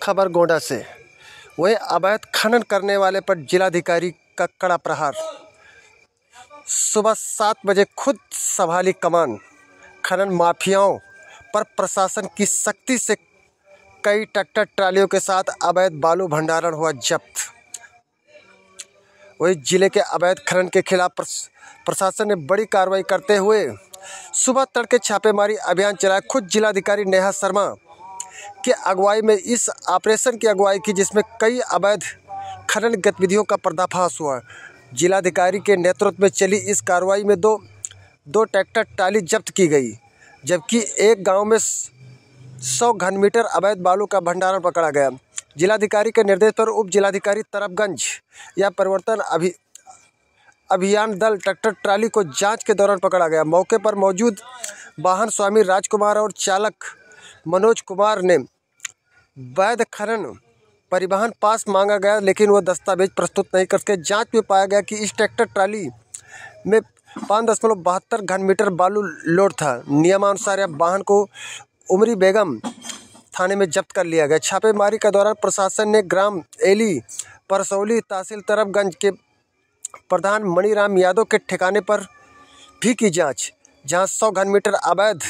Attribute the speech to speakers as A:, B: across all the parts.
A: खबर गोंडा से। वहीं अवैध खनन करने वाले पर जिलाधिकारी का कड़ा प्रहार। सुबह 7 बजे खुद संभाली कमान। खनन माफियाओं पर प्रशासन की सख्ती से कई ट्रैक्टर ट्रालियों के साथ अवैध बालू भंडारण हुआ जब्त। वहीं जिले के अवैध खनन के खिलाफ प्रशासन ने बड़ी कार्रवाई करते हुए सुबह तड़के छापेमारी अभियान चलाया। खुद जिलाधिकारी नेहा शर्मा की अगुवाई में इस ऑपरेशन की अगुवाई की, जिसमें कई अवैध खनन गतिविधियों का पर्दाफाश हुआ। जिलाधिकारी के नेतृत्व में चली इस कार्रवाई में दो ट्रैक्टर ट्राली जब्त की गई, जबकि एक गांव में 100 घन मीटर अवैध बालू का भंडारण पकड़ा गया। जिलाधिकारी के निर्देश पर उप जिलाधिकारी तरफगंज या परिवर्तन अभियान दल ट्रैक्टर ट्राली को जांच के दौरान पकड़ा गया। मौके पर मौजूद वाहन स्वामी राजकुमार और चालक मनोज कुमार ने वैध खनन परिवहन पास मांगा गया, लेकिन वह दस्तावेज प्रस्तुत नहीं करके जांच में पाया गया कि इस ट्रैक्टर ट्राली में 5.72 घन मीटर बालू लोड था। नियमानुसार यह वाहन को उमरी बेगम थाने में जब्त कर लिया गया। छापेमारी के दौरान प्रशासन ने ग्राम एली परसौली तहसील तरफगंज के प्रधान मणिराम यादव के ठिकाने पर भी की जांच, जहां 100 घन मीटर अवैध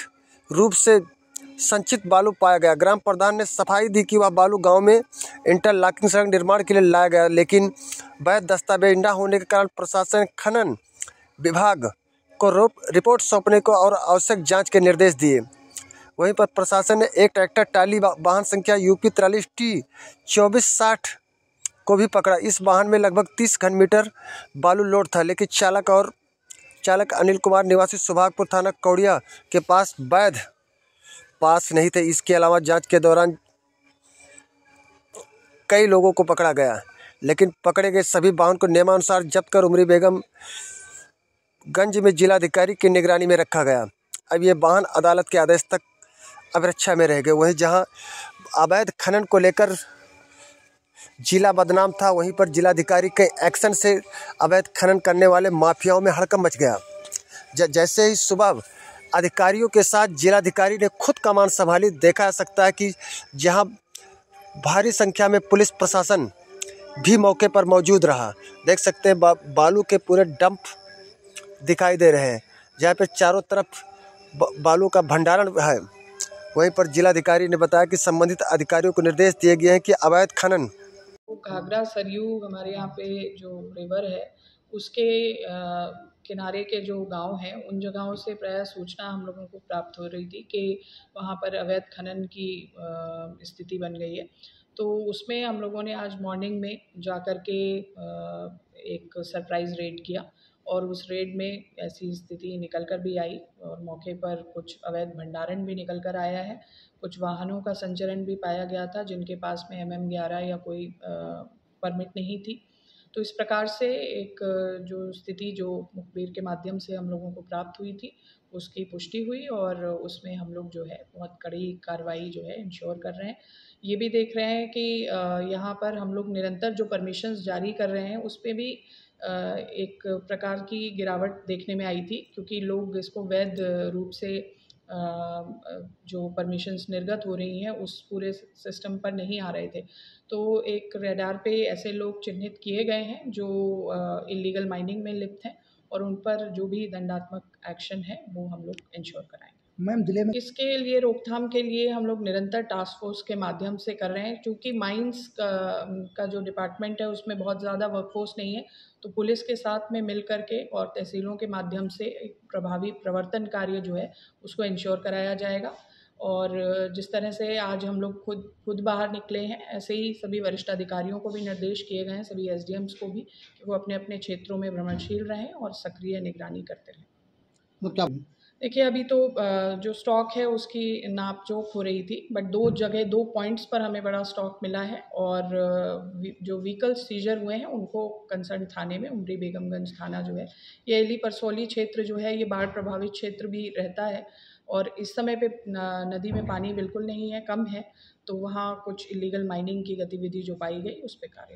A: रूप से संचित बालू पाया गया। ग्राम प्रधान ने सफाई दी कि वह बालू गांव में इंटरलॉकिंग सड़क निर्माण के लिए लाया गया, लेकिन वैध दस्तावेज न होने के कारण प्रशासन खनन विभाग को रिपोर्ट सौंपने को और आवश्यक जांच के निर्देश दिए। वहीं पर प्रशासन ने एक ट्रैक्टर ट्राली वाहन संख्या UP 43 T 2460 को भी पकड़ा। इस वाहन में लगभग 30 घन मीटर बालू लोड था, लेकिन चालक अनिल कुमार निवासी सुभागपुर थाना कौड़िया के पास वैध पास नहीं थे। इसके अलावा जांच के दौरान कई लोगों को पकड़ा गया, लेकिन पकड़े गए सभी वाहन को नियमानुसार जब्त कर उमरी बेगमगंज में जिलाधिकारी की निगरानी में रखा गया। अब ये वाहन अदालत के आदेश तक अभिरक्षा में रह गए। वहीं जहां अवैध खनन को लेकर जिला बदनाम था, वहीं पर जिलाधिकारी के एक्शन से अवैध खनन करने वाले माफियाओं में हड़कंप मच गया। जैसे ही सुबह अधिकारियों के साथ जिलाधिकारी ने खुद कमान संभाली, देखा जा सकता है कि जहां भारी संख्या में पुलिस प्रशासन भी मौके पर मौजूद रहा। देख सकते हैं बालू के पूरे डंप दिखाई दे रहे हैं, जहाँ पे चारों तरफ बालू का भंडारण है। वहीं पर जिलाधिकारी ने बताया कि संबंधित अधिकारियों को निर्देश दिए गए हैं कि अवैध खनन
B: घाघरा सरयू हमारे यहाँ पे जो रिवर है उसके किनारे के जो गांव हैं उन जगहों से प्रायः सूचना हम लोगों को प्राप्त हो रही थी कि वहाँ पर अवैध खनन की स्थिति बन गई है। तो उसमें हम लोगों ने आज मॉर्निंग में जाकर के एक सरप्राइज़ रेड किया और उस रेड में ऐसी स्थिति निकल कर भी आई और मौके पर कुछ अवैध भंडारण भी निकल कर आया है। कुछ वाहनों का संचलन भी पाया गया था जिनके पास में MM11 या कोई परमिट नहीं थी। तो इस प्रकार से एक जो स्थिति जो मुखबिर के माध्यम से हम लोगों को प्राप्त हुई थी उसकी पुष्टि हुई और उसमें हम लोग जो है बहुत कड़ी कार्रवाई जो है इंश्योर कर रहे हैं। ये भी देख रहे हैं कि यहाँ पर हम लोग निरंतर जो परमिशंस जारी कर रहे हैं उस पर भी एक प्रकार की गिरावट देखने में आई थी, क्योंकि लोग इसको वैध रूप से जो परमिशंस निर्गत हो रही हैं उस पूरे सिस्टम पर नहीं आ रहे थे। तो एक रडार पे ऐसे लोग चिन्हित किए गए हैं जो इलीगल माइनिंग में लिप्त हैं और उन पर जो भी दंडात्मक एक्शन है वो हम लोग इंश्योर कराएंगे।
C: मैम जिले में
B: इसके लिए रोकथाम के लिए हम लोग निरंतर टास्क फोर्स के माध्यम से कर रहे हैं, क्योंकि माइंस का जो डिपार्टमेंट है उसमें बहुत ज़्यादा वर्कफोर्स नहीं है। तो पुलिस के साथ में मिल करके और तहसीलों के माध्यम से एक प्रभावी प्रवर्तन कार्य जो है उसको इंश्योर कराया जाएगा। और जिस तरह से आज हम लोग खुद बाहर निकले हैं, ऐसे ही सभी वरिष्ठ अधिकारियों को भी निर्देश किए गए हैं, सभी SDMs को भी, कि वो अपने अपने क्षेत्रों में भ्रमणशील रहें और सक्रिय निगरानी करते रहें।
C: तो क्या
B: देखिए, अभी तो जो स्टॉक है उसकी नाप जोख हो रही थी, बट 2 पॉइंट्स पर हमें बड़ा स्टॉक मिला है और जो व्हीकल्स सीजर हुए हैं उनको कंसर्न थाने में, उमरी बेगमगंज थाना जो है, ये एली परसौली क्षेत्र जो है ये बाढ़ प्रभावित क्षेत्र भी रहता है और इस समय पे नदी में पानी बिल्कुल नहीं है, कम है। तो वहाँ कुछ इलीगल माइनिंग की गतिविधि जो पाई गई उस पर कार्य